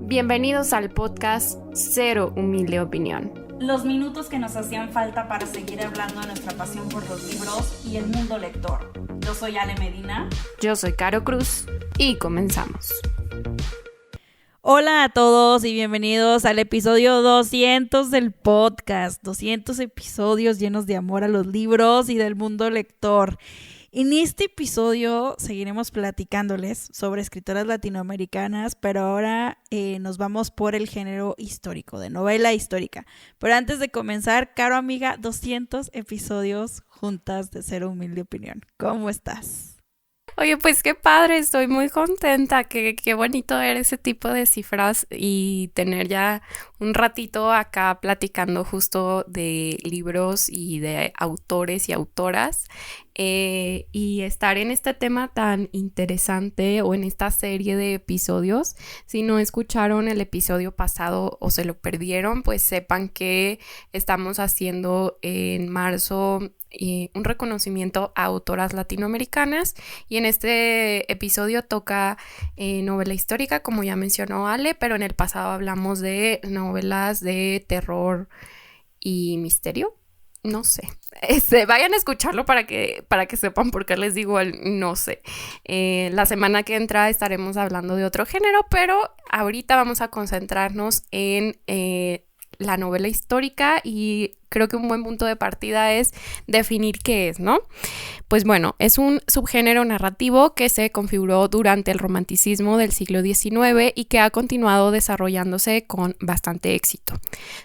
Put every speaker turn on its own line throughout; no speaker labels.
Bienvenidos al podcast Cero Humilde Opinión.
Los minutos que nos hacían falta para seguir hablando de nuestra pasión por los libros y el mundo lector. Yo soy Ale Medina.
Yo soy Caro Cruz y comenzamos.
Hola a todos y bienvenidos al episodio 200 del podcast. 200 episodios llenos de amor a los libros y del mundo lector. En este episodio seguiremos platicándoles sobre escritoras latinoamericanas, pero ahora nos vamos por el género histórico, de novela histórica. Pero antes de comenzar, Caro amiga, 200 episodios juntas de Cero Humilde Opinión. ¿Cómo estás?
Oye, pues qué padre, estoy muy contenta, qué bonito ver ese tipo de cifras y tener ya un ratito acá platicando justo de libros y de autores y autoras y estar en este tema tan interesante o en esta serie de episodios. Si no escucharon el episodio pasado o se lo perdieron, pues sepan que estamos haciendo en marzo un reconocimiento a autoras latinoamericanas y en este episodio toca novela histórica, como ya mencionó Ale, pero en el pasado hablamos de novelas de terror y misterio. No sé, vayan a escucharlo para que sepan por qué les digo el no sé. La semana que entra estaremos hablando de otro género, pero ahorita vamos a concentrarnos en la novela histórica y creo que un buen punto de partida es definir qué es, ¿no? Pues bueno, es un subgénero narrativo que se configuró durante el romanticismo del siglo XIX y que ha continuado desarrollándose con bastante éxito.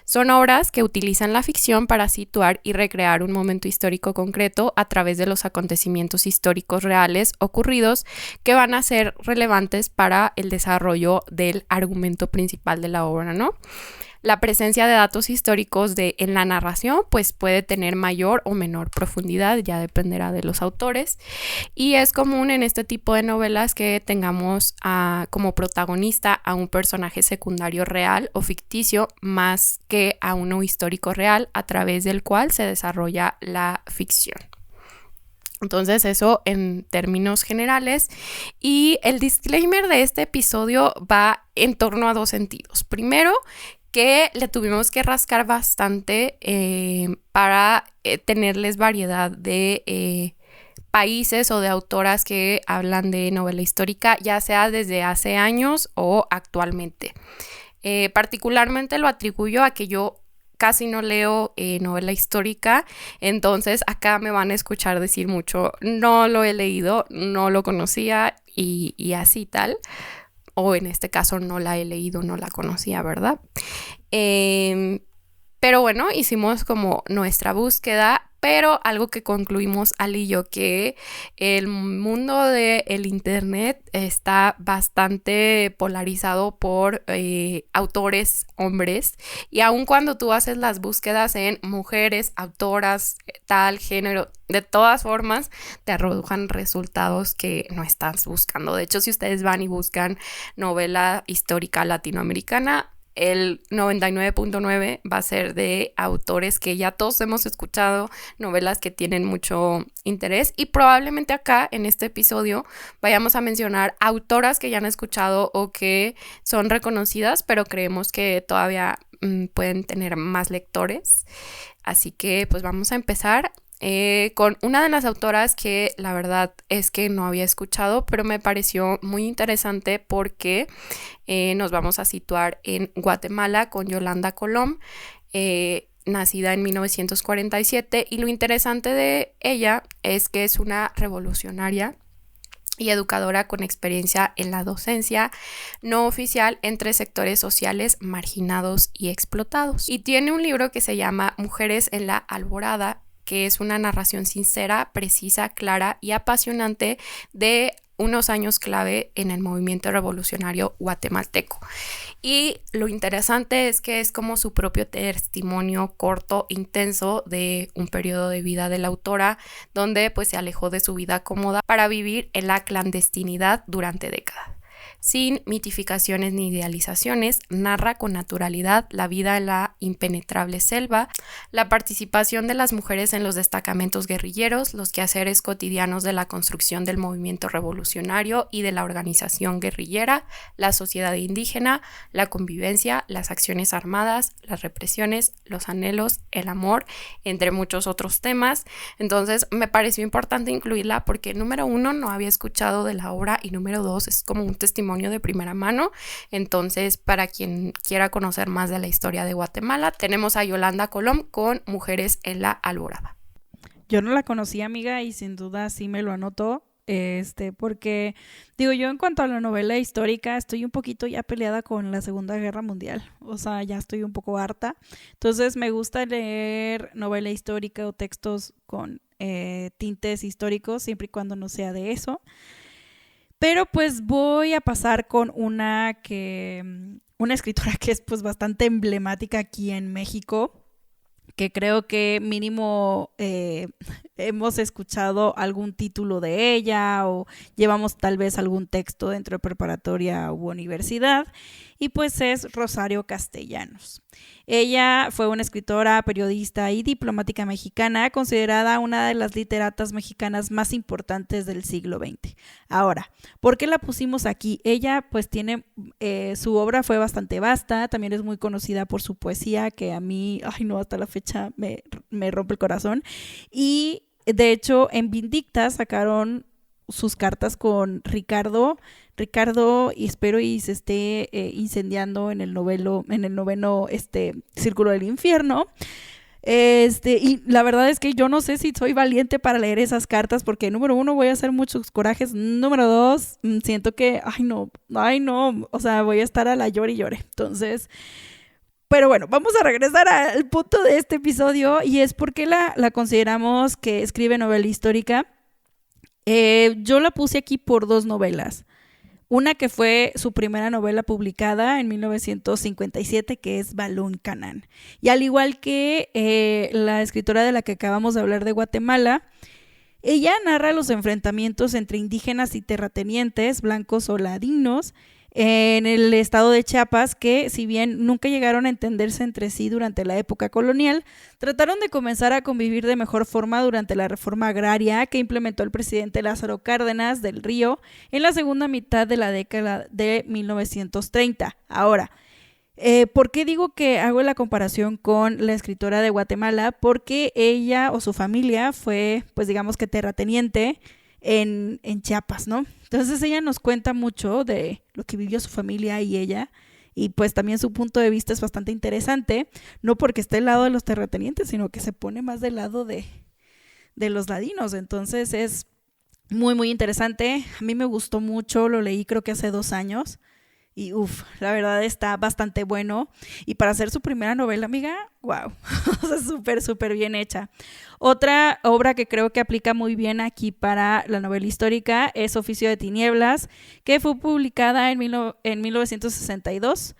Son obras que utilizan la ficción para situar y recrear un momento histórico concreto a través de los acontecimientos históricos reales ocurridos que van a ser relevantes para el desarrollo del argumento principal de la obra, ¿no? La presencia de datos históricos en la narración pues puede tener mayor o menor profundidad, ya dependerá de los autores, y es común en este tipo de novelas que tengamos como protagonista a un personaje secundario real o ficticio más que a uno histórico real a través del cual se desarrolla la ficción. Entonces eso en términos generales, y el disclaimer de este episodio va en torno a dos sentidos. Primero, que le tuvimos que rascar bastante para tenerles variedad de países o de autoras que hablan de novela histórica, ya sea desde hace años o actualmente. Particularmente lo atribuyo a que yo casi no leo novela histórica, entonces acá me van a escuchar decir mucho, no lo he leído, no lo conocía y así tal. O en este caso no la he leído, no la conocía, ¿verdad? Pero bueno, hicimos como nuestra búsqueda, pero algo que concluimos Ali y yo, que el mundo del internet está bastante polarizado por autores hombres, y aun cuando tú haces las búsquedas en mujeres, autoras, tal género, de todas formas te arrojan resultados que no estás buscando. De hecho, si ustedes van y buscan novela histórica latinoamericana, el 99.9 va a ser de autores que ya todos hemos escuchado, novelas que tienen mucho interés, y probablemente acá en este episodio vayamos a mencionar autoras que ya han escuchado o que son reconocidas, pero creemos que todavía pueden tener más lectores. Así que pues vamos a empezar con una de las autoras que la verdad es que no había escuchado, pero me pareció muy interesante porque nos vamos a situar en Guatemala con Yolanda Colom, nacida en 1947, y lo interesante de ella es que es una revolucionaria y educadora con experiencia en la docencia no oficial entre sectores sociales marginados y explotados. Y tiene un libro que se llama Mujeres en la Alborada, que es una narración sincera, precisa, clara y apasionante de unos años clave en el movimiento revolucionario guatemalteco. Y lo interesante es que es como su propio testimonio corto, intenso, de un periodo de vida de la autora, donde pues se alejó de su vida cómoda para vivir en la clandestinidad durante décadas. sin mitificaciones ni idealizaciones, narra con naturalidad la vida en la impenetrable selva, la participación de las mujeres en los destacamentos guerrilleros, los quehaceres cotidianos de la construcción del movimiento revolucionario y de la organización guerrillera, la sociedad indígena, la convivencia, las acciones armadas, las represiones, los anhelos, el amor, entre muchos otros temas. Entonces me pareció importante incluirla porque número 1 no había escuchado de la obra y número 2 es como un testimonio de primera mano. Entonces, para quien quiera conocer más de la historia de Guatemala, tenemos a Yolanda Colom con Mujeres en la Alborada.
Yo no la conocía, amiga, y sin duda sí me lo anotó. Porque digo, yo en cuanto a la novela histórica estoy un poquito ya peleada con la Segunda Guerra Mundial, o sea, ya estoy un poco harta, entonces me gusta leer novela histórica o textos con tintes históricos, siempre y cuando no sea de eso, pero pues voy a pasar con una escritora que es pues bastante emblemática aquí en México, que creo que mínimo hemos escuchado algún título de ella o llevamos tal vez algún texto dentro de preparatoria u universidad, y pues es Rosario Castellanos. Ella fue una escritora, periodista y diplomática mexicana, considerada una de las literatas mexicanas más importantes del siglo XX. Ahora, ¿por qué la pusimos aquí? Ella pues tiene, su obra fue bastante vasta, también es muy conocida por su poesía, que a mí, ay no, hasta la fecha me rompe el corazón, y de hecho en Vindicta sacaron sus cartas con Ricardo, y espero y se esté incendiando en el noveno Círculo del Infierno. Y la verdad es que yo no sé si soy valiente para leer esas cartas, porque número 1 voy a hacer muchos corajes, número 2 siento que, ay no, o sea, voy a estar a la llore y llore. Entonces, pero bueno, vamos a regresar al punto de este episodio, y es porque la consideramos que escribe novela histórica. Yo la puse aquí por 2 novelas. Una que fue su primera novela publicada en 1957, que es Balún Canán. Y al igual que la escritora de la que acabamos de hablar de Guatemala, ella narra los enfrentamientos entre indígenas y terratenientes, blancos o ladinos, en el estado de Chiapas, que si bien nunca llegaron a entenderse entre sí durante la época colonial, trataron de comenzar a convivir de mejor forma durante la reforma agraria que implementó el presidente Lázaro Cárdenas del Río en la segunda mitad de la década de 1930. Ahora, ¿por qué digo que hago la comparación con la escritora de Guatemala? Porque ella o su familia fue, pues digamos que terrateniente en Chiapas, ¿no? Entonces ella nos cuenta mucho de lo que vivió su familia y ella, y pues también su punto de vista es bastante interesante, no porque esté al lado de los terratenientes, sino que se pone más del lado de los ladinos. Entonces es muy muy interesante. A mí me gustó mucho, lo leí creo que hace 2 años y la verdad está bastante bueno, y para hacer su primera novela, amiga, wow, o sea, súper bien hecha. Otra obra que creo que aplica muy bien aquí para la novela histórica es Oficio de Tinieblas, que fue publicada en 1962.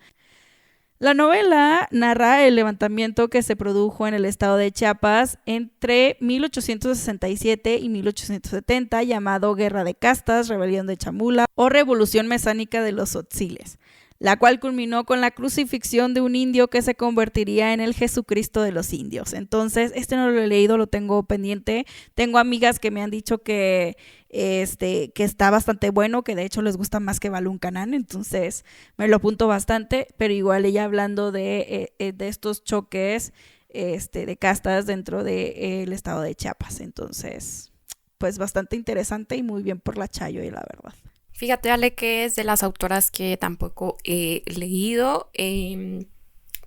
La novela narra el levantamiento que se produjo en el estado de Chiapas entre 1867 y 1870, llamado Guerra de Castas, Rebelión de Chamula o Revolución Mesánica de los Tzotziles, la cual culminó con la crucifixión de un indio que se convertiría en el Jesucristo de los indios. Entonces, no lo he leído, lo tengo pendiente. Tengo amigas que me han dicho que está bastante bueno, que de hecho les gusta más que Balún Canán, entonces me lo apunto bastante, pero igual ella hablando de estos choques de castas dentro del estado de Chiapas. Entonces, pues bastante interesante y muy bien por la Chayo, y la verdad.
Fíjate, Ale, que es de las autoras que tampoco he leído.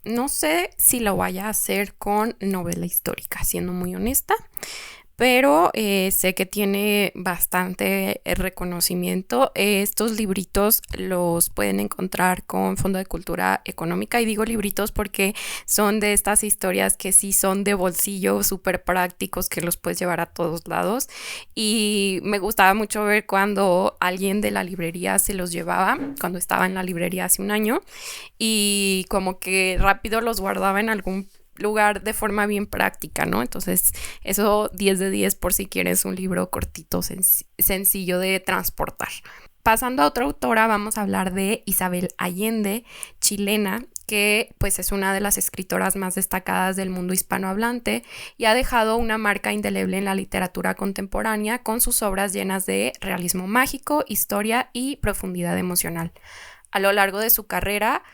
No sé si lo vaya a hacer con novela histórica, siendo muy honesta, pero sé que tiene bastante reconocimiento. Estos libritos los pueden encontrar con Fondo de Cultura Económica, y digo libritos porque son de estas historias que sí son de bolsillo, súper prácticos, que los puedes llevar a todos lados, y me gustaba mucho ver cuando alguien de la librería se los llevaba, cuando estaba en la librería hace un año, y como que rápido los guardaba en algún lugar de forma bien práctica, ¿no? Entonces, eso 10 de 10 por si quieres un libro cortito, sencillo de transportar. pasando a otra autora, vamos a hablar de Isabel Allende, chilena, que pues es una de las escritoras más destacadas del mundo hispanohablante y ha dejado una marca indeleble en la literatura contemporánea con sus obras llenas de realismo mágico, historia y profundidad emocional. A lo largo de su carrera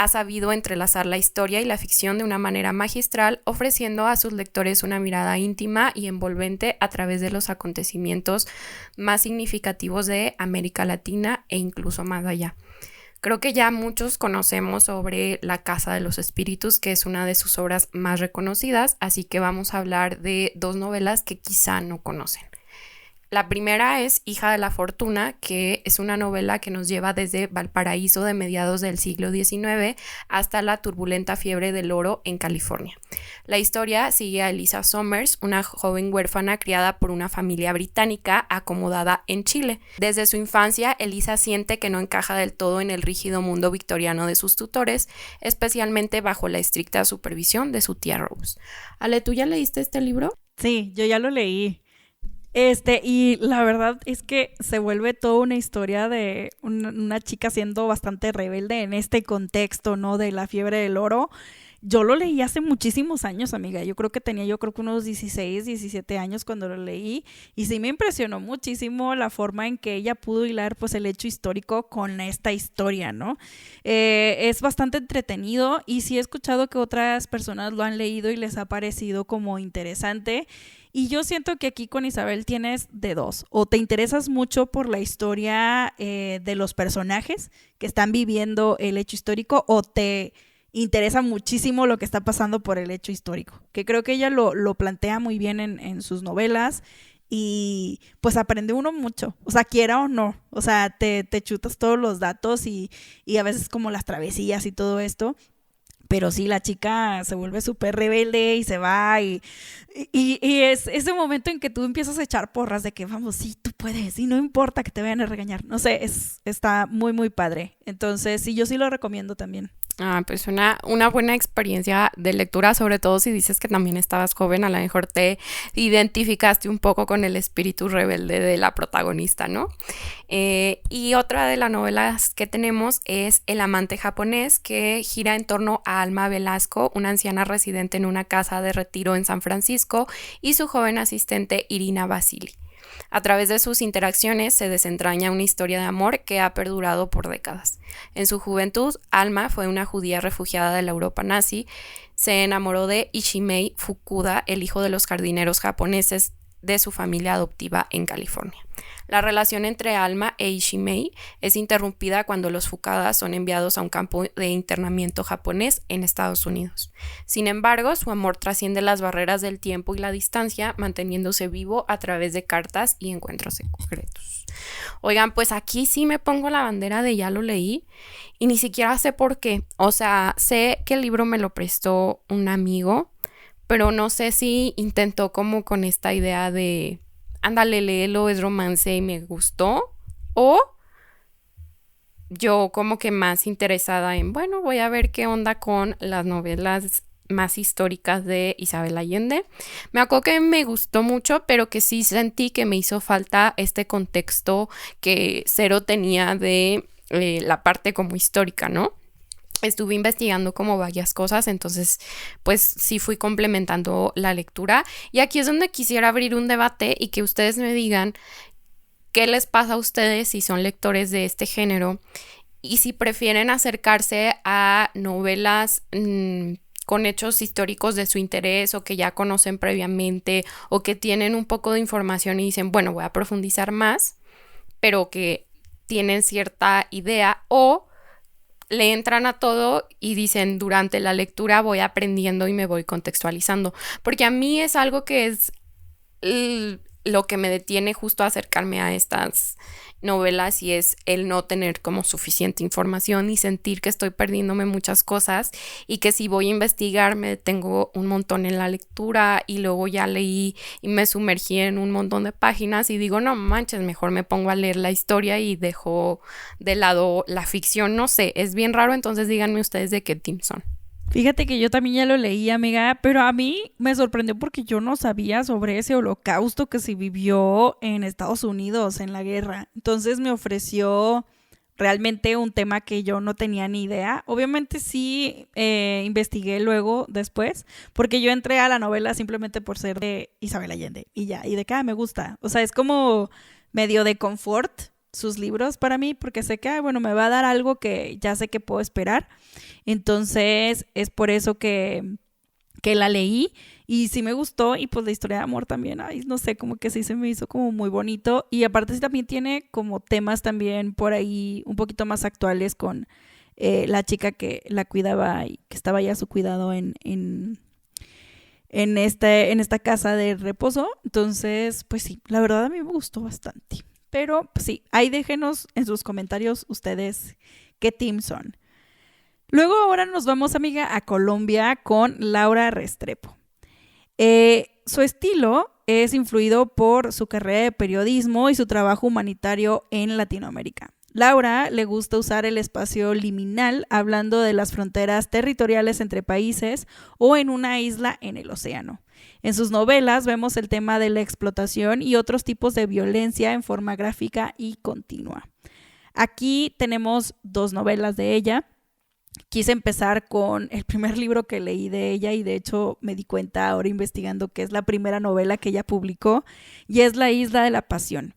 ha sabido entrelazar la historia y la ficción de una manera magistral, ofreciendo a sus lectores una mirada íntima y envolvente a través de los acontecimientos más significativos de América Latina e incluso más allá. Creo que ya muchos conocemos sobre La Casa de los Espíritus, que es una de sus obras más reconocidas, así que vamos a hablar de 2 novelas que quizá no conocen. La primera es Hija de la Fortuna, que es una novela que nos lleva desde Valparaíso de mediados del siglo XIX hasta la turbulenta fiebre del oro en California. La historia sigue a Elisa Somers, una joven huérfana criada por una familia británica acomodada en Chile. Desde su infancia, Elisa siente que no encaja del todo en el rígido mundo victoriano de sus tutores, especialmente bajo la estricta supervisión de su tía Rose. Ale, ¿tú ya leíste este libro?
Sí, yo ya lo leí. Y la verdad es que se vuelve toda una historia de una chica siendo bastante rebelde en este contexto, ¿no? De la fiebre del oro. Yo lo leí hace muchísimos años, amiga. Yo creo que unos 16, 17 años cuando lo leí. Y sí me impresionó muchísimo la forma en que ella pudo hilar pues el hecho histórico con esta historia, ¿no? Es bastante entretenido y sí he escuchado que otras personas lo han leído y les ha parecido como interesante. Y yo siento que aquí con Isabel tienes de dos. O te interesas mucho por la historia de los personajes que están viviendo el hecho histórico, o te interesa muchísimo lo que está pasando por el hecho histórico. Que creo que ella lo plantea muy bien en sus novelas. Y pues aprende uno mucho, o sea, quiera o no. O sea, te chutas todos los datos y a veces como las travesías y todo esto. Pero sí, la chica se vuelve súper rebelde y se va y es ese momento en que tú empiezas a echar porras de que vamos, sí, tú puedes y no importa que te vayan a regañar. No sé, está muy, muy padre. Entonces, sí, yo sí lo recomiendo también.
Pues una buena experiencia de lectura, sobre todo si dices que también estabas joven, a lo mejor te identificaste un poco con el espíritu rebelde de la protagonista, ¿no? Y otra de las novelas que tenemos es El amante japonés, que gira en torno a Alma Velasco, una anciana residente en una casa de retiro en San Francisco, y su joven asistente Irina Basili. A través de sus interacciones se desentraña una historia de amor que ha perdurado por décadas. En su juventud, Alma fue una judía refugiada de la Europa nazi. Se enamoró de Ishimei Fukuda, el hijo de los jardineros japoneses de su familia adoptiva en California. La relación entre Alma e Ishimei es interrumpida cuando los Fukuda son enviados a un campo de internamiento japonés en Estados Unidos. Sin embargo, su amor trasciende las barreras del tiempo y la distancia, manteniéndose vivo a través de cartas y encuentros secretos. Oigan, pues aquí sí me pongo la bandera de ya lo leí y ni siquiera sé por qué. O sea, sé que el libro me lo prestó un amigo, pero no sé si intentó como con esta idea de ándale, léelo, es romance y me gustó, o yo como que más interesada en, bueno, voy a ver qué onda con las novelas más históricas de Isabel Allende. Me acuerdo que me gustó mucho, pero que sí sentí que me hizo falta este contexto que Cero tenía de la parte como histórica, ¿no? Estuve investigando como varias cosas, entonces pues sí fui complementando la lectura, y aquí es donde quisiera abrir un debate y que ustedes me digan qué les pasa a ustedes si son lectores de este género y si prefieren acercarse a novelas con hechos históricos de su interés o que ya conocen previamente o que tienen un poco de información y dicen, bueno, voy a profundizar más, pero que tienen cierta idea, o le entran a todo y dicen durante la lectura voy aprendiendo y me voy contextualizando, porque a mí es algo que es lo que me detiene justo a acercarme a estas novelas, y es el no tener como suficiente información y sentir que estoy perdiéndome muchas cosas, y que si voy a investigar me detengo un montón en la lectura y luego ya leí y me sumergí en un montón de páginas y digo, no manches, mejor me pongo a leer la historia y dejo de lado la ficción. No sé, es bien raro, entonces díganme ustedes de qué team son.
Fíjate que yo también ya lo leí, amiga, pero a mí me sorprendió porque yo no sabía sobre ese holocausto que se vivió en Estados Unidos en la guerra. Entonces me ofreció realmente un tema que yo no tenía ni idea. Obviamente sí investigué luego, después, porque yo entré a la novela simplemente por ser de Isabel Allende y ya, y de que me gusta. O sea, es como medio de confort sus libros para mí, porque sé que, bueno, me va a dar algo que ya sé que puedo esperar. Entonces es por eso que la leí y sí me gustó y pues la historia de amor también, ay, no sé, como que sí se me hizo como muy bonito y aparte sí también tiene como temas también por ahí un poquito más actuales con la chica que la cuidaba y que estaba ya a su cuidado en esta casa de reposo. Entonces, pues sí, la verdad a mí me gustó bastante. Pero pues sí, ahí déjenos en sus comentarios ustedes qué team son. Luego ahora nos vamos, amiga, a Colombia con Laura Restrepo. Su estilo es influido por su carrera de periodismo y su trabajo humanitario en Latinoamérica. Laura le gusta usar el espacio liminal hablando de las fronteras territoriales entre países o en una isla en el océano. En sus novelas vemos el tema de la explotación y otros tipos de violencia en forma gráfica y continua. Aquí tenemos 2 novelas de ella. Quise empezar con el primer libro que leí de ella y de hecho me di cuenta ahora investigando que es la primera novela que ella publicó y es La Isla de la Pasión.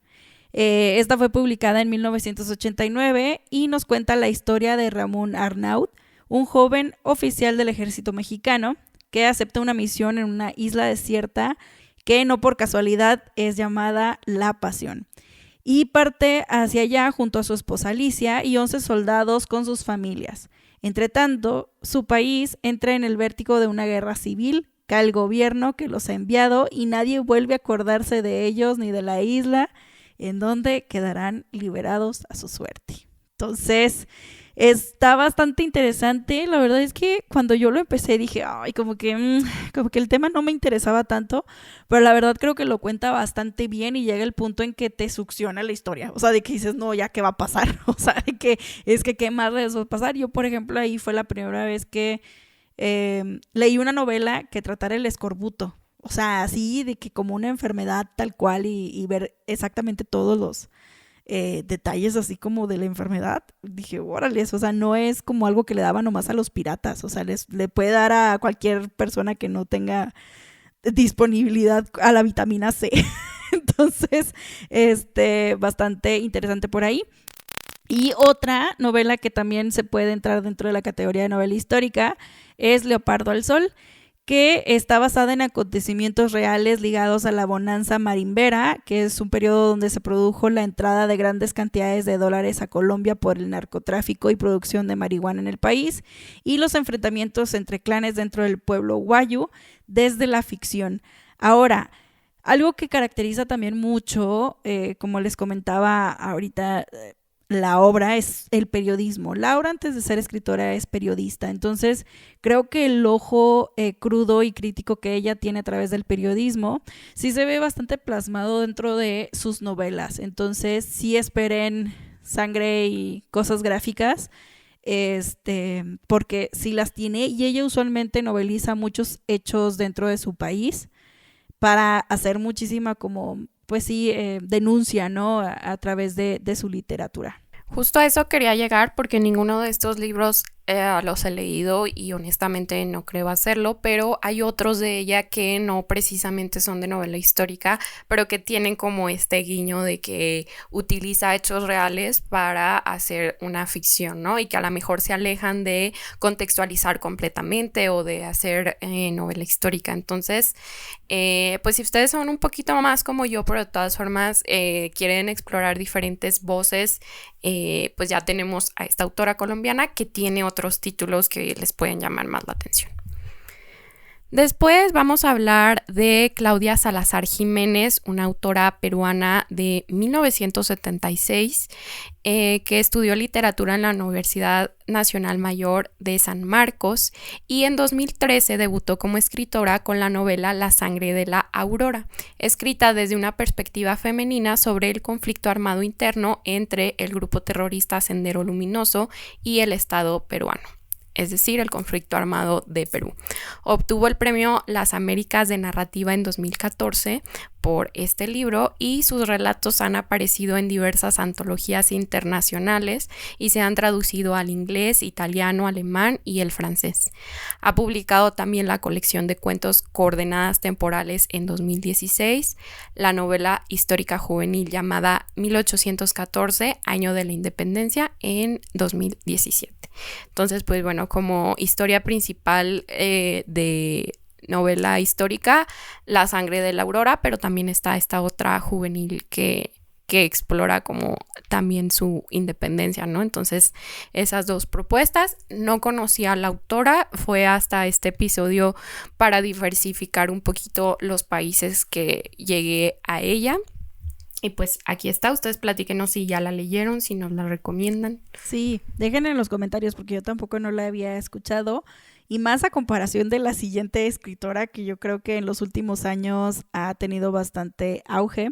Esta fue publicada en 1989 y nos cuenta la historia de Ramón Arnaud, un joven oficial del ejército mexicano que acepta una misión en una isla desierta que no por casualidad es llamada La Pasión. Y parte hacia allá junto a su esposa Alicia y 11 soldados con sus familias. Entre tanto, su país entra en el vértigo de una guerra civil, cae el gobierno que los ha enviado y nadie vuelve a acordarse de ellos ni de la isla, en donde quedarán liberados a su suerte. Entonces, está bastante interesante. La verdad es que cuando yo lo empecé dije, ay, como que el tema no me interesaba tanto, pero la verdad creo que lo cuenta bastante bien y llega el punto en que te succiona la historia. O sea, de que dices, no, ya, ¿qué va a pasar? O sea, de que es que qué más les va a pasar. Yo, por ejemplo, ahí fue la primera vez que leí una novela que tratara el escorbuto. O sea, así de que como una enfermedad tal cual y ver exactamente todos los detalles así como de la enfermedad. Dije, órale, o sea, no es como algo que le daban nomás a los piratas. O sea, le puede dar a cualquier persona que no tenga disponibilidad a la vitamina C. Entonces, bastante interesante por ahí. Y otra novela que también se puede entrar dentro de la categoría de novela histórica es Leopardo al Sol, que está basada en acontecimientos reales ligados a la bonanza marimbera, que es un periodo donde se produjo la entrada de grandes cantidades de dólares a Colombia por el narcotráfico y producción de marihuana en el país, y los enfrentamientos entre clanes dentro del pueblo guayu desde la ficción. Ahora, algo que caracteriza también mucho, como les comentaba ahorita, la obra es el periodismo. Laura, antes de ser escritora, es periodista. Entonces, creo que el ojo crudo y crítico que ella tiene a través del periodismo sí se ve bastante plasmado dentro de sus novelas. Entonces, sí esperen sangre y cosas gráficas, porque sí las tiene y ella usualmente noveliza muchos hechos dentro de su país para hacer muchísima como pues sí, denuncia, ¿no? A través de su literatura.
Justo a eso quería llegar porque ninguno de estos libros los he leído y honestamente no creo hacerlo, pero hay otros de ella que no precisamente son de novela histórica, pero que tienen como este guiño de que utiliza hechos reales para hacer una ficción, ¿no? Y que a lo mejor se alejan de contextualizar completamente o de hacer novela histórica. Entonces, pues si ustedes son un poquito más como yo, pero de todas formas quieren explorar diferentes voces, pues ya tenemos a esta autora colombiana que tiene otros títulos que les pueden llamar más la atención. Después vamos a hablar de Claudia Salazar Jiménez, una autora peruana de 1976 que estudió literatura en la Universidad Nacional Mayor de San Marcos y en 2013 debutó como escritora con la novela La sangre de la aurora, escrita desde una perspectiva femenina sobre el conflicto armado interno entre el grupo terrorista Sendero Luminoso y el Estado peruano. es decir, el conflicto armado de Perú. Obtuvo el premio Las Américas de Narrativa en 2014 por este libro y sus relatos han aparecido en diversas antologías internacionales y se han traducido al inglés, italiano, alemán y el francés. Ha publicado también la colección de cuentos Coordenadas Temporales en 2016, la novela histórica juvenil llamada 1814, Año de la Independencia, en 2017. Entonces, pues bueno, como historia principal de novela histórica, La Sangre de la Aurora, pero también está esta otra juvenil que explora como también su independencia, ¿no? Entonces, esas dos propuestas. No conocía a la autora, fue hasta este episodio para diversificar un poquito los países que llegué a ella. Y pues aquí está, ustedes platíquenos si ya la leyeron, si nos la recomiendan.
Sí, dejen en los comentarios porque yo tampoco no la había escuchado. Y más a comparación de la siguiente escritora que yo creo que en los últimos años ha tenido bastante auge.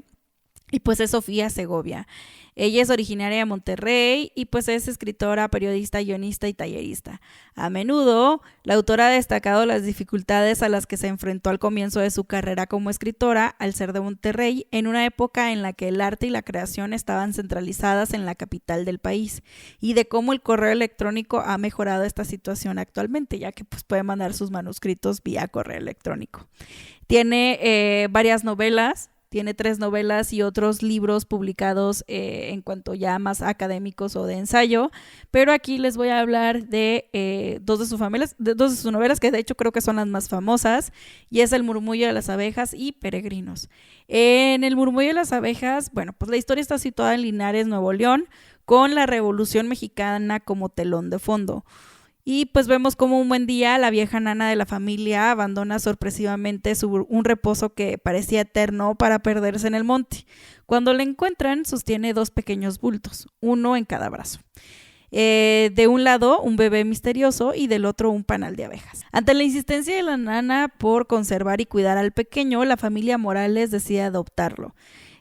Y pues es Sofía Segovia. Ella es originaria de Monterrey y pues es escritora, periodista, guionista y tallerista. A menudo, la autora ha destacado las dificultades a las que se enfrentó al comienzo de su carrera como escritora al ser de Monterrey, en una época en la que el arte y la creación estaban centralizadas en la capital del país, y de cómo el correo electrónico ha mejorado esta situación actualmente, ya que pues puede mandar sus manuscritos vía correo electrónico. Tiene varias novelas. Tiene 3 novelas y otros libros publicados en cuanto ya más académicos o de ensayo, pero aquí les voy a hablar de dos de sus novelas, que de hecho creo que son las más famosas, y es El murmullo de las abejas y Peregrinos. En El murmullo de las abejas, bueno, pues la historia está situada en Linares, Nuevo León, con la Revolución Mexicana como telón de fondo. Y pues vemos como un buen día la vieja nana de la familia abandona sorpresivamente un reposo que parecía eterno para perderse en el monte. Cuando la encuentran, sostiene 2 pequeños bultos, uno en cada brazo. De un lado, un bebé misterioso y del otro un panal de abejas. Ante la insistencia de la nana por conservar y cuidar al pequeño, la familia Morales decide adoptarlo.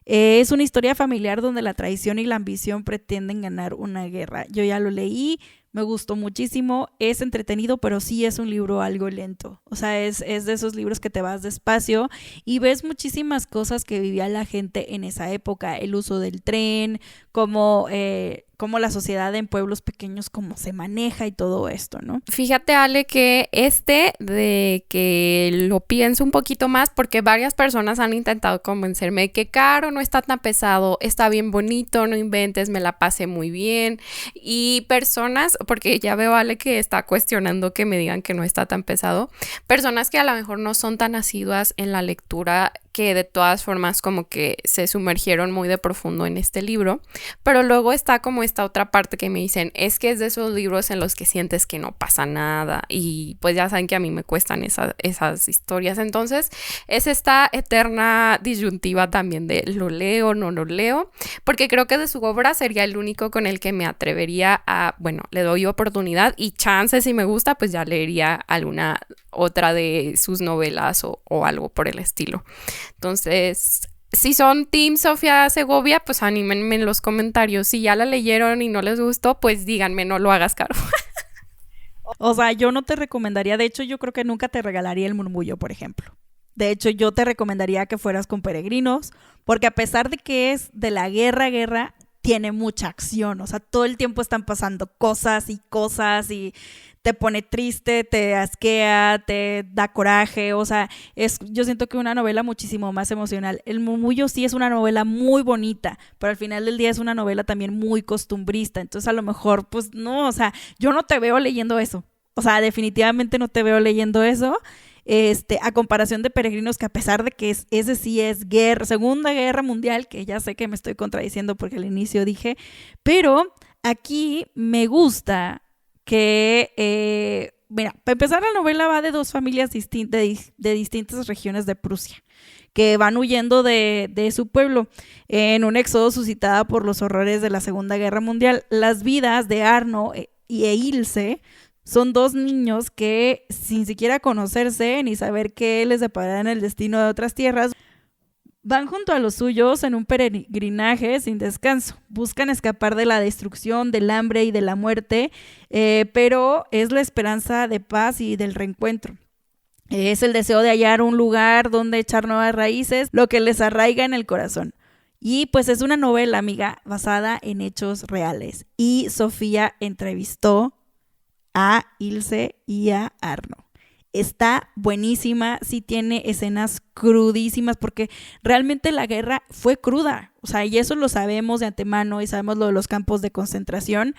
Es una historia familiar donde la traición y la ambición pretenden ganar una guerra. Yo ya lo leí, me gustó muchísimo, es entretenido, pero sí es un libro algo lento. O sea, es de esos libros que te vas despacio y ves muchísimas cosas que vivía la gente en esa época. El uso del tren, cómo la sociedad en pueblos pequeños, cómo se maneja y todo esto, ¿no?
Fíjate, Ale, que de que lo pienso un poquito más, porque varias personas han intentado convencerme de que Caro no está tan pesado, está bien bonito, no inventes, me la pasé muy bien. Y personas, porque ya veo, Ale, que está cuestionando que me digan que no está tan pesado, personas que a lo mejor no son tan asiduas en la lectura, que de todas formas como que se sumergieron muy de profundo en este libro, pero luego está como esta otra parte que me dicen, es que es de esos libros en los que sientes que no pasa nada, y pues ya saben que a mí me cuestan esas historias. Entonces es esta eterna disyuntiva también de lo leo, no lo leo, porque creo que de su obra sería el único con el que me atrevería a, bueno, le doy oportunidad y chance, si me gusta, pues ya leería alguna otra de sus novelas o algo por el estilo. Entonces, si son Team Sofía Segovia, pues anímenme en los comentarios. Si ya la leyeron y no les gustó, pues díganme, no lo hagas, Caro.
O sea, yo no te recomendaría, de hecho yo creo que nunca te regalaría El murmullo, por ejemplo. De hecho, yo te recomendaría que fueras con Peregrinos, porque a pesar de que es de la guerra, tiene mucha acción. O sea, todo el tiempo están pasando cosas y te pone triste, te asquea, te da coraje. O sea, yo siento que una novela muchísimo más emocional. El murmullo sí es una novela muy bonita, pero al final del día es una novela también muy costumbrista. Entonces a lo mejor, pues no, o sea, yo no te veo leyendo eso. O sea, definitivamente no te veo leyendo eso. A comparación de Peregrinos, que a pesar de que ese sí es Segunda Guerra Mundial, que ya sé que me estoy contradiciendo porque al inicio dije, pero aquí me gusta que, mira, para empezar, la novela va de 2 familias de distintas regiones de Prusia, que van huyendo de su pueblo en un éxodo suscitada por los horrores de la Segunda Guerra Mundial. Las vidas de Arno y Ilse son 2 niños que, sin siquiera conocerse ni saber qué les deparará en el destino de otras tierras, Van junto a los suyos en un peregrinaje sin descanso. Buscan escapar de la destrucción, del hambre y de la muerte, pero es la esperanza de paz y del reencuentro. Es el deseo de hallar un lugar donde echar nuevas raíces, lo que les arraiga en el corazón. Y pues es una novela, amiga, basada en hechos reales. Y Sofía entrevistó a Ilse y a Arno. Está buenísima, sí tiene escenas crudísimas porque realmente la guerra fue cruda, o sea, y eso lo sabemos de antemano y sabemos lo de los campos de concentración,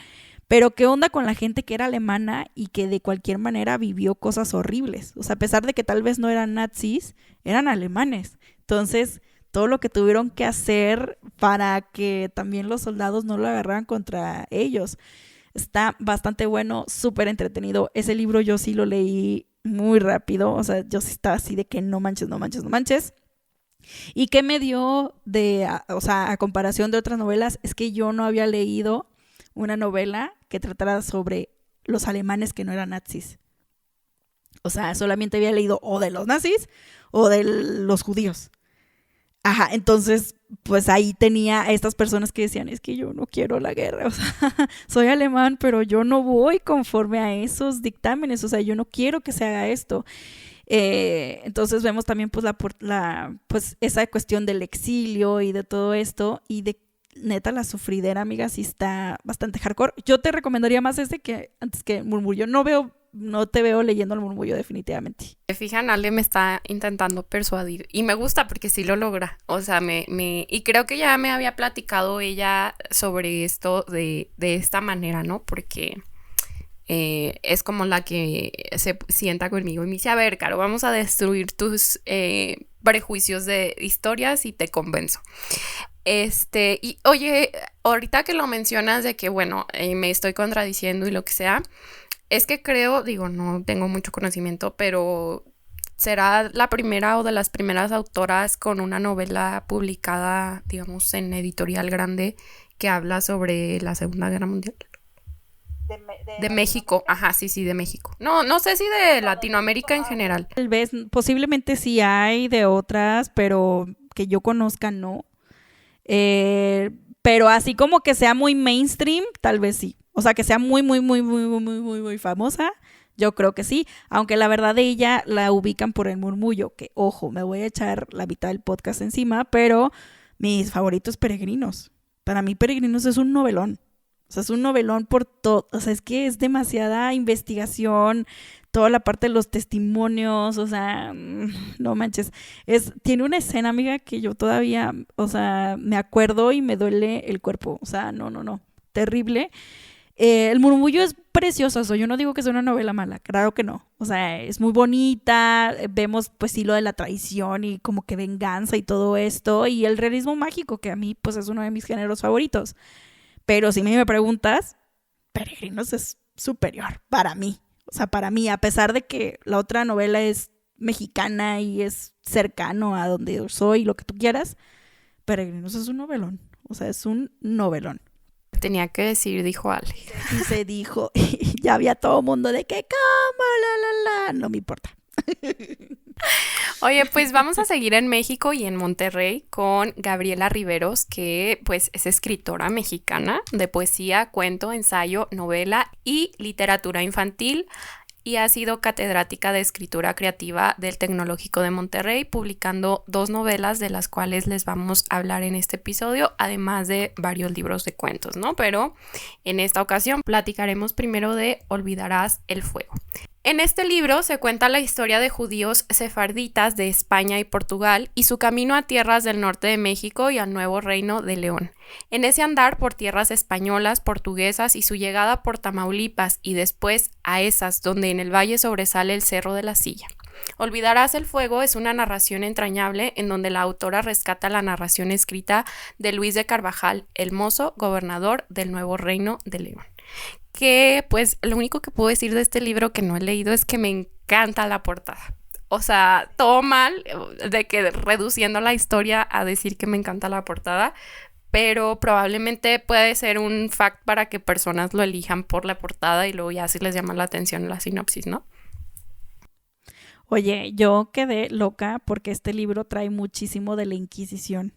pero qué onda con la gente que era alemana y que de cualquier manera vivió cosas horribles, o sea, a pesar de que tal vez no eran nazis, eran alemanes, entonces todo lo que tuvieron que hacer para que también los soldados no lo agarraran contra ellos. Está bastante bueno, súper entretenido. Ese libro yo sí lo leí muy rápido, o sea, yo sí estaba así de que no manches. Y que me dio o sea, a comparación de otras novelas, es que yo no había leído una novela que tratara sobre los alemanes que no eran nazis. O sea, solamente había leído o de los nazis o de los judíos. Ajá, entonces, pues ahí tenía a estas personas que decían, es que yo no quiero la guerra, o sea, soy alemán, pero yo no voy conforme a esos dictámenes, o sea, yo no quiero que se haga esto. Entonces vemos también pues pues esa cuestión del exilio y de todo esto, y de neta la sufridera, amiga, sí está bastante hardcore. Yo te recomendaría más que antes que Murmullo. No te veo leyendo El Murmullo definitivamente.
Se fijan, Ale me está intentando persuadir y me gusta porque sí lo logra, o sea, y creo que ya me había platicado ella sobre esto de esta manera, ¿no? Porque es como la que se sienta conmigo y me dice, a ver, Caro, vamos a destruir tus prejuicios de historias y te convenzo. Y oye, ahorita que lo mencionas de que, bueno, me estoy contradiciendo y lo que sea, es que creo, digo, no tengo mucho conocimiento, pero será la primera o de las primeras autoras con una novela publicada, digamos, en editorial grande que habla sobre la Segunda Guerra Mundial. De México, ajá, sí, de México. No sé si de Latinoamérica en general.
Tal vez, posiblemente sí hay de otras, pero que yo conozca no. Pero así como que sea muy mainstream, tal vez sí. O sea, que sea muy famosa, yo creo que sí. Aunque la verdad de ella la ubican por El Murmullo, que ojo, me voy a echar la mitad del podcast encima, pero mis favoritos Peregrinos. Para mí Peregrinos es un novelón. O sea, es un novelón por todo. O sea, es que es demasiada investigación, toda la parte de los testimonios, o sea, no manches. Tiene una escena, amiga, que yo todavía, o sea, me acuerdo y me duele el cuerpo. O sea, no, terrible. El Murmullo es precioso, yo no digo que sea una novela mala, claro que no. O sea, es muy bonita, vemos pues sí lo de la traición y como que venganza y todo esto, y el realismo mágico, que a mí pues es uno de mis géneros favoritos. Pero si me preguntas, Peregrinos es superior para mí. O sea, para mí, a pesar de que la otra novela es mexicana y es cercano a donde yo soy, lo que tú quieras, Peregrinos es un novelón. O sea, es un novelón.
Tenía que decir, dijo Ale.
Y se dijo, y ya había todo mundo de que, ¿cómo? No me importa.
Oye, pues vamos a seguir en México y en Monterrey con Gabriela Riveros, que pues es escritora mexicana de poesía, cuento, ensayo, novela y literatura infantil, y ha sido catedrática de escritura creativa del Tecnológico de Monterrey, publicando 2 novelas de las cuales les vamos a hablar en este episodio, además de varios libros de cuentos, ¿no? Pero en esta ocasión platicaremos primero de Olvidarás el fuego. En este libro se cuenta la historia de judíos sefarditas de España y Portugal y su camino a tierras del norte de México y al nuevo reino de León. En ese andar por tierras españolas, portuguesas y su llegada por Tamaulipas y después a esas donde en el valle sobresale el Cerro de la Silla. Olvidarás el fuego es una narración entrañable en donde la autora rescata la narración escrita de Luis de Carvajal, el mozo gobernador del nuevo reino de León. Que pues lo único que puedo decir de este libro que no he leído es que me encanta la portada. O sea, todo mal de que reduciendo la historia a decir que me encanta la portada, pero probablemente puede ser un fact para que personas lo elijan por la portada y luego ya si les llama la atención la sinopsis, ¿no?
Oye, yo quedé loca porque este libro trae muchísimo de la Inquisición,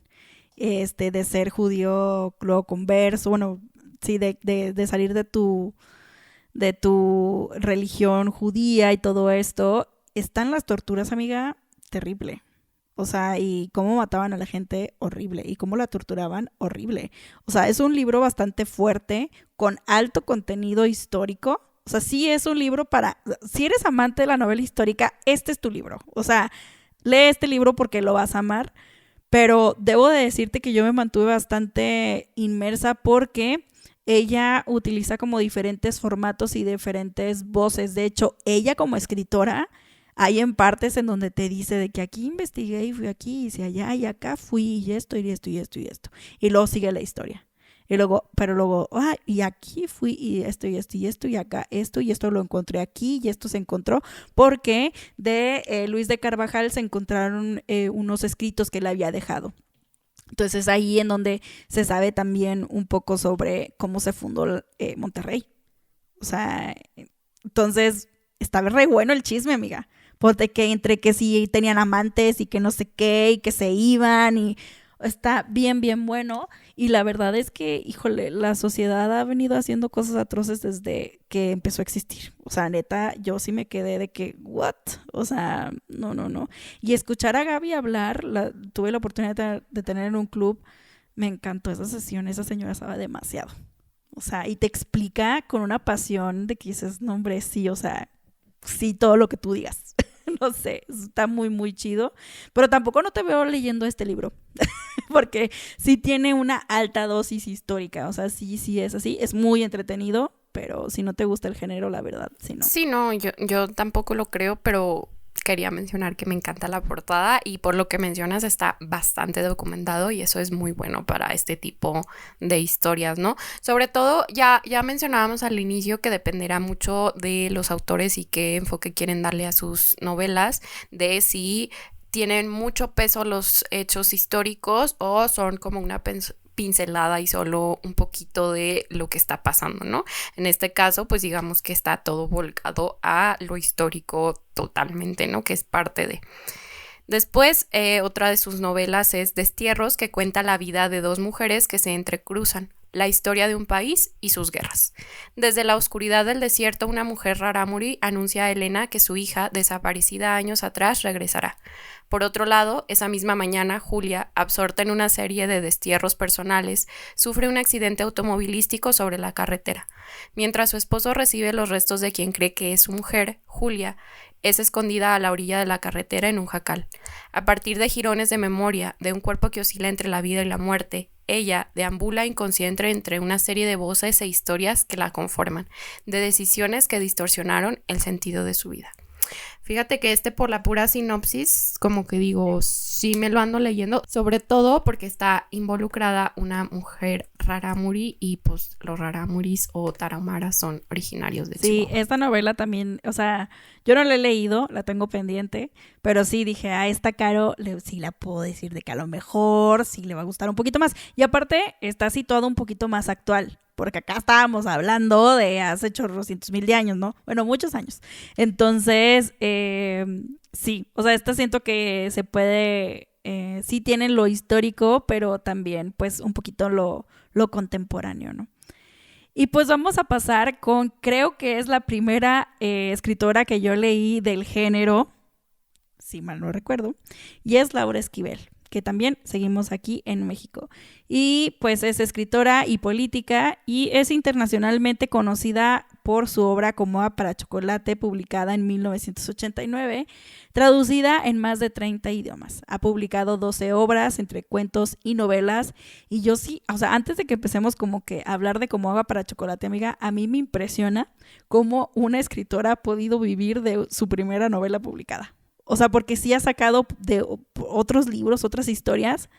de ser judío luego converso, bueno, sí, de salir de tu religión judía y todo esto. Están las torturas, amiga, terrible. O sea, y cómo mataban a la gente, horrible. Y cómo la torturaban, horrible. O sea, es un libro bastante fuerte, con alto contenido histórico. O sea, sí es un libro para... Si eres amante de la novela histórica, este es tu libro. O sea, lee este libro porque lo vas a amar. Pero debo de decirte que yo me mantuve bastante inmersa porque ella utiliza como diferentes formatos y diferentes voces. De hecho, ella como escritora, hay en partes en donde te dice de que aquí investigué y fui aquí, hice allá y acá fui y esto y esto y esto y esto. Y luego sigue la historia. Y luego, pero luego, y aquí fui y esto y esto y esto y acá esto y esto lo encontré aquí y esto se encontró porque de Luis de Carvajal se encontraron unos escritos que él había dejado. Entonces ahí en donde se sabe también un poco sobre cómo se fundó Monterrey. O sea, entonces está re bueno el chisme, amiga. Porque que entre que sí tenían amantes y que no sé qué y que se iban y está bien, bien bueno. Y la verdad es que, híjole, la sociedad ha venido haciendo cosas atroces desde que empezó a existir. O sea, neta, yo sí me quedé de que, ¿what? O sea, no, no, no. Y escuchar a Gaby hablar, tuve la oportunidad de tener en un club, me encantó esa sesión, esa señora sabe demasiado. O sea, y te explica con una pasión de que dices, no, hombre, sí, o sea, sí, todo lo que tú digas. No sé, está muy, muy chido. Pero tampoco no te veo leyendo este libro. Porque sí tiene una alta dosis histórica. O sea, sí es así. Es muy entretenido, pero si no te gusta el género, la verdad, sí no.
Sí, no, yo tampoco lo creo, pero quería mencionar que me encanta la portada y por lo que mencionas está bastante documentado y eso es muy bueno para este tipo de historias, ¿no? Sobre todo, ya mencionábamos al inicio que dependerá mucho de los autores y qué enfoque quieren darle a sus novelas, de si tienen mucho peso los hechos históricos o son como una pincelada y solo un poquito de lo que está pasando, ¿no? En este caso, pues digamos que está todo volcado a lo histórico totalmente, ¿no? Que es parte de... Después, otra de sus novelas es Destierros, que cuenta la vida de dos mujeres que se entrecruzan, la historia de un país y sus guerras. Desde la oscuridad del desierto, una mujer rarámuri anuncia a Elena que su hija, desaparecida años atrás, regresará. Por otro lado, esa misma mañana, Julia, absorta en una serie de destierros personales, sufre un accidente automovilístico sobre la carretera. Mientras su esposo recibe los restos de quien cree que es su mujer, Julia es escondida a la orilla de la carretera en un jacal. A partir de jirones de memoria, de un cuerpo que oscila entre la vida y la muerte, ella deambula inconsciente entre una serie de voces e historias que la conforman, de decisiones que distorsionaron el sentido de su vida. Fíjate que por la pura sinopsis, como que digo, sí me lo ando leyendo, sobre todo porque está involucrada una mujer rarámuri y pues los rarámuris o tarahumaras son originarios de Chihuahua.
Sí, esta novela también, o sea, yo no la he leído, la tengo pendiente, pero sí dije, esta Caro, sí la puedo decir de que a lo mejor sí le va a gustar un poquito más. Y aparte, está situado un poquito más actual. Porque acá estábamos hablando de hace chorrocientos mil de años, ¿no? Bueno, muchos años. Entonces, sí, o sea, siento que se puede, sí tienen lo histórico, pero también pues un poquito lo contemporáneo, ¿no? Y pues vamos a pasar con, creo que es la primera escritora que yo leí del género, si mal no recuerdo, y es Laura Esquivel, que también seguimos aquí en México. Y pues es escritora y política y es internacionalmente conocida por su obra Como agua para chocolate, publicada en 1989, traducida en más de 30 idiomas. Ha publicado 12 obras entre cuentos y novelas. Y yo sí, o sea, antes de que empecemos como que a hablar de Como agua para chocolate, amiga, a mí me impresiona cómo una escritora ha podido vivir de su primera novela publicada. O sea, porque sí ha sacado de otros libros, otras historias,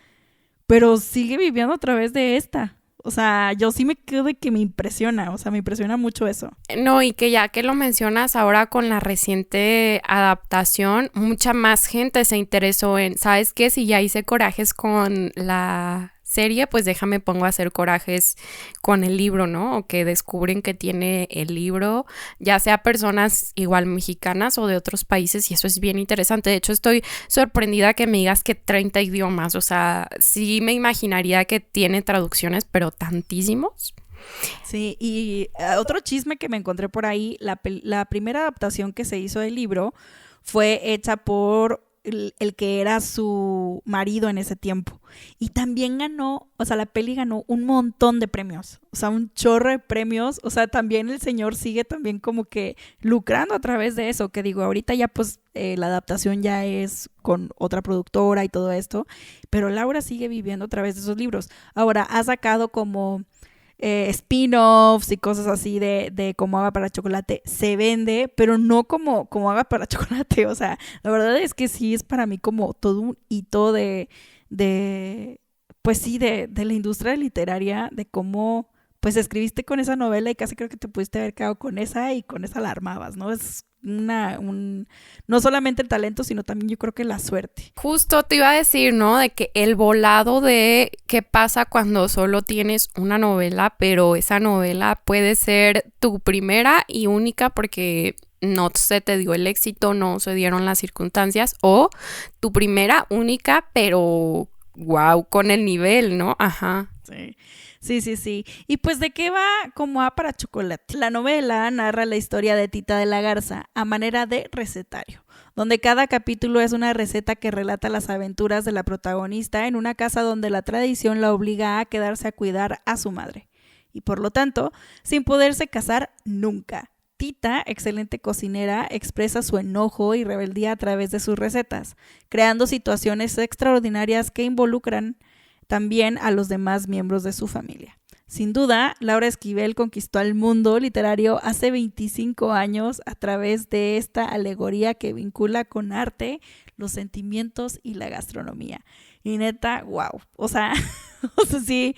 pero sigue viviendo a través de esta. O sea, yo sí me quedo de que me impresiona, o sea, me impresiona mucho eso.
No, y que ya que lo mencionas ahora con la reciente adaptación, mucha más gente se interesó en, ¿sabes qué? Si ya hice corajes con la serie, pues déjame pongo a hacer corajes con el libro, ¿no? O que descubren que tiene el libro, ya sea personas igual mexicanas o de otros países, y eso es bien interesante. De hecho, estoy sorprendida que me digas que 30 idiomas, o sea, sí me imaginaría que tiene traducciones, pero tantísimos.
Sí, y otro chisme que me encontré por ahí, la primera adaptación que se hizo del libro fue hecha por el que era su marido en ese tiempo. Y también ganó, o sea, la peli ganó un montón de premios, o sea, un chorro de premios. O sea, también el señor sigue también como que lucrando a través de eso, que digo, ahorita ya pues la adaptación ya es con otra productora y todo esto, pero Laura sigue viviendo a través de esos libros. Ahora, ha sacado como spin-offs y cosas así de como Agua para Chocolate. Se vende, pero no como Agua para Chocolate. O sea, la verdad es que sí es para mí como todo un hito pues sí, de la industria literaria, de cómo pues escribiste con esa novela y casi creo que te pudiste haber quedado con esa y con esa la armabas, ¿no? Es no solamente el talento, sino también yo creo que la suerte.
Justo te iba a decir, ¿no? De que el volado de qué pasa cuando solo tienes una novela, pero esa novela puede ser tu primera y única porque no se te dio el éxito, no se dieron las circunstancias, o tu primera, única, pero wow, con el nivel, ¿no? Ajá.
Sí. Sí. Y pues, ¿de qué va como A para Chocolate? La novela narra la historia de Tita de la Garza a manera de recetario, donde cada capítulo es una receta que relata las aventuras de la protagonista en una casa donde la tradición la obliga a quedarse a cuidar a su madre. Y por lo tanto, sin poderse casar nunca. Tita, excelente cocinera, expresa su enojo y rebeldía a través de sus recetas, creando situaciones extraordinarias que involucran también a los demás miembros de su familia. Sin duda, Laura Esquivel conquistó al mundo literario hace 25 años a través de esta alegoría que vincula con arte, los sentimientos y la gastronomía. Y neta, wow. O sea, sí,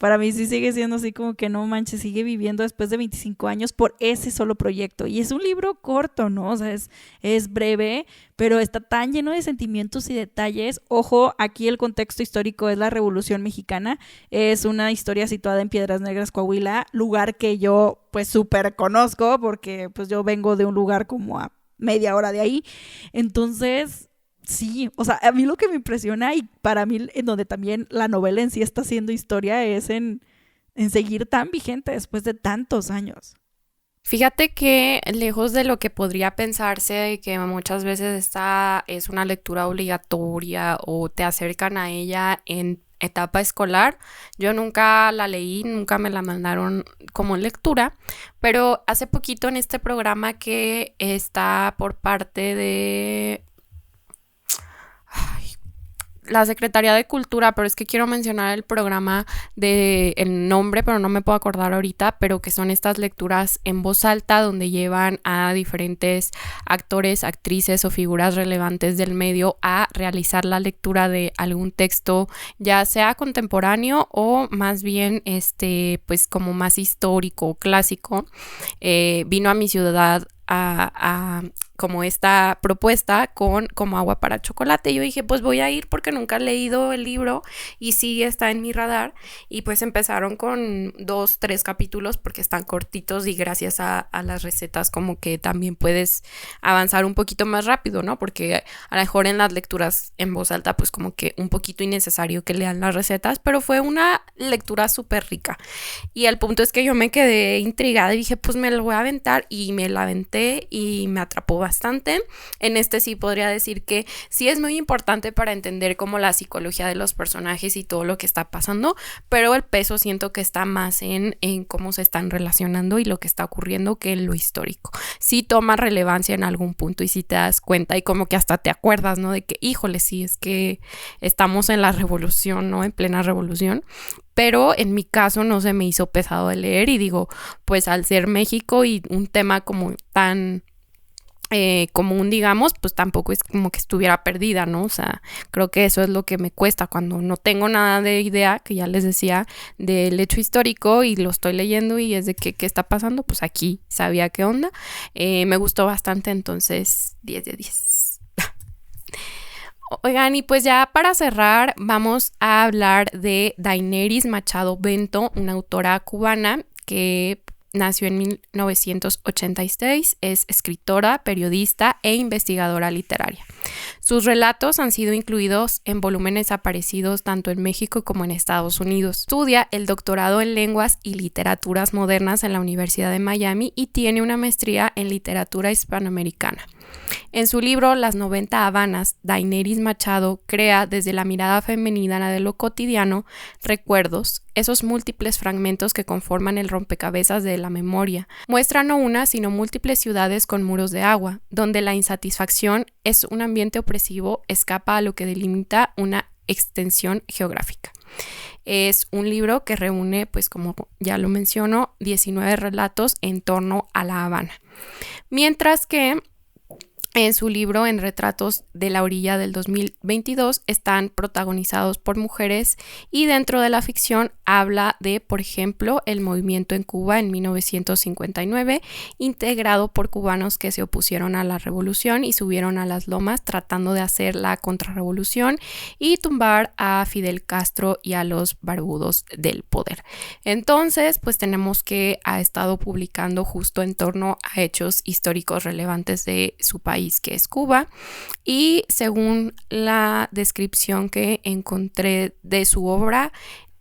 para mí sí sigue siendo así como que no manches, sigue viviendo después de 25 años por ese solo proyecto. Y es un libro corto, ¿no? O sea, es breve, pero está tan lleno de sentimientos y detalles. Ojo, aquí el contexto histórico es la Revolución Mexicana. Es una historia situada en Piedras Negras, Coahuila, lugar que yo pues súper conozco porque pues yo vengo de un lugar como a media hora de ahí. Entonces, sí, o sea, a mí lo que me impresiona y para mí en donde también la novela en sí está haciendo historia es en seguir tan vigente después de tantos años.
Fíjate que lejos de lo que podría pensarse de que muchas veces esta es una lectura obligatoria o te acercan a ella en etapa escolar, yo nunca la leí, nunca me la mandaron como lectura, pero hace poquito en este programa que está por parte de la Secretaría de Cultura, pero es que quiero mencionar el programa de el nombre, pero no me puedo acordar ahorita, pero que son estas lecturas en voz alta donde llevan a diferentes actores, actrices o figuras relevantes del medio a realizar la lectura de algún texto, ya sea contemporáneo o más bien pues como más histórico, clásico. Vino a mi ciudad a como esta propuesta con como Agua para Chocolate. Yo dije, pues voy a ir porque nunca he leído el libro y sí está en mi radar. Y pues empezaron con 2, 3 capítulos porque están cortitos y gracias a las recetas como que también puedes avanzar un poquito más rápido, ¿no? Porque a lo mejor en las lecturas en voz alta pues como que un poquito innecesario que lean las recetas, pero fue una lectura súper rica. Y el punto es que yo me quedé intrigada y dije, pues me lo voy a aventar, y me la aventé y me atrapó bastante. En sí podría decir que sí es muy importante para entender como la psicología de los personajes y todo lo que está pasando, pero el peso siento que está más en cómo se están relacionando y lo que está ocurriendo que en lo histórico. Sí toma relevancia en algún punto y sí te das cuenta y como que hasta te acuerdas, ¿no? De que, híjole, sí, es que estamos en la revolución, ¿no? En plena revolución. Pero en mi caso no se me hizo pesado de leer y digo, pues al ser México y un tema como tan común, digamos, pues tampoco es como que estuviera perdida, ¿no? O sea, creo que eso es lo que me cuesta cuando no tengo nada de idea, que ya les decía, del hecho histórico y lo estoy leyendo y es de que, ¿qué está pasando? Pues aquí sabía qué onda. Me gustó bastante, entonces 10 de 10. Oigan, y pues ya para cerrar vamos a hablar de Daenerys Machado Bento, una autora cubana que nació en 1986, es escritora, periodista e investigadora literaria. Sus relatos han sido incluidos en volúmenes aparecidos tanto en México como en Estados Unidos. Estudia el doctorado en lenguas y literaturas modernas en la Universidad de Miami y tiene una maestría en literatura hispanoamericana. En su libro Las 90 Habanas, Daenerys Machado crea desde la mirada femenina de lo cotidiano recuerdos, esos múltiples fragmentos que conforman el rompecabezas de la memoria. Muestra no una, sino múltiples ciudades con muros de agua, donde la insatisfacción es un ambiente opresivo, escapa a lo que delimita una extensión geográfica. Es un libro que reúne, pues como ya lo menciono, 19 relatos en torno a La Habana. Mientras que en su libro En Retratos de la Orilla del 2022 están protagonizados por mujeres y dentro de la ficción habla de, por ejemplo, el movimiento en Cuba en 1959, integrado por cubanos que se opusieron a la revolución y subieron a las lomas tratando de hacer la contrarrevolución y tumbar a Fidel Castro y a los barbudos del poder. Entonces, pues tenemos que ha estado publicando justo en torno a hechos históricos relevantes de su país, que es Cuba, y según la descripción que encontré de su obra,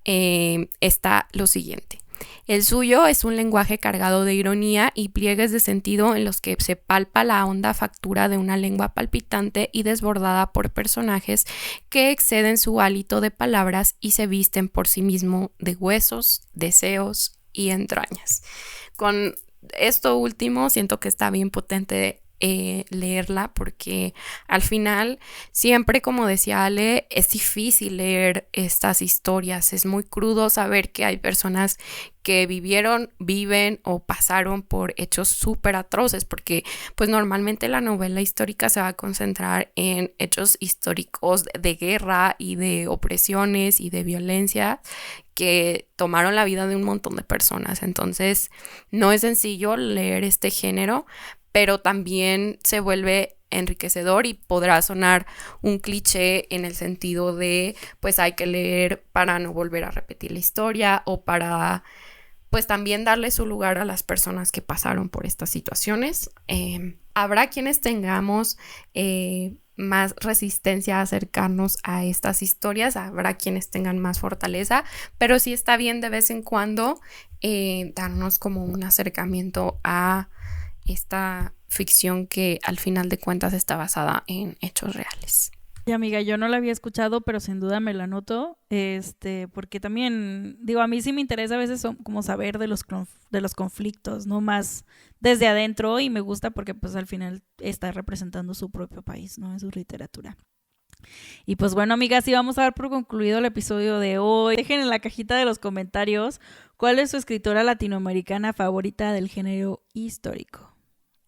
está lo siguiente. El suyo es un lenguaje cargado de ironía y pliegues de sentido en los que se palpa la honda factura de una lengua palpitante y desbordada por personajes que exceden su hálito de palabras y se visten por sí mismo de huesos, deseos y entrañas. Con esto último siento que está bien potente leerla, porque al final siempre, como decía Ale, es difícil leer estas historias, es muy crudo saber que hay personas que vivieron, viven o pasaron por hechos súper atroces, porque pues normalmente la novela histórica se va a concentrar en hechos históricos de guerra y de opresiones y de violencia que tomaron la vida de un montón de personas. Entonces no es sencillo leer este género, pero también se vuelve enriquecedor y podrá sonar un cliché en el sentido de pues hay que leer para no volver a repetir la historia o para pues también darle su lugar a las personas que pasaron por estas situaciones. Habrá quienes tengamos más resistencia a acercarnos a estas historias, habrá quienes tengan más fortaleza, pero sí está bien de vez en cuando darnos como un acercamiento a esta ficción que al final de cuentas está basada en hechos reales.
Y amiga, yo no la había escuchado, pero sin duda me la anoto, porque también, digo, a mí sí me interesa a veces como saber de los conflictos, ¿no? Más desde adentro, y me gusta porque pues al final está representando su propio país, ¿no? En su literatura. Y pues bueno, amigas, sí vamos a dar por concluido el episodio de hoy. Dejen en la cajita de los comentarios cuál es su escritora latinoamericana favorita del género histórico.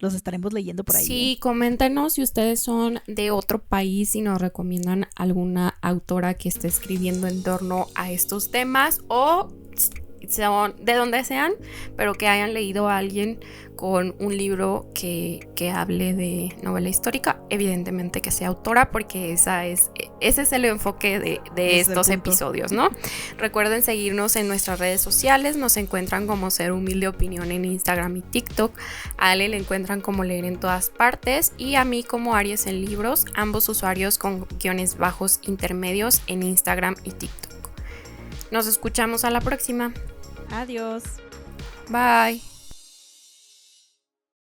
Los estaremos leyendo por ahí.
Sí, coméntenos si ustedes son de otro país y nos recomiendan alguna autora que esté escribiendo en torno a estos temas o son de donde sean, pero que hayan leído a alguien con un libro que hable de novela histórica, evidentemente que sea autora, porque ese es el enfoque de estos episodios, ¿no? Recuerden seguirnos en nuestras redes sociales, nos encuentran como Ser Humilde Opinión en Instagram y TikTok, a Ale le encuentran como Leer en Todas Partes y a mí como Aries en Libros, ambos usuarios con _ intermedios en Instagram y TikTok. Nos escuchamos a la próxima.
Adiós.
Bye.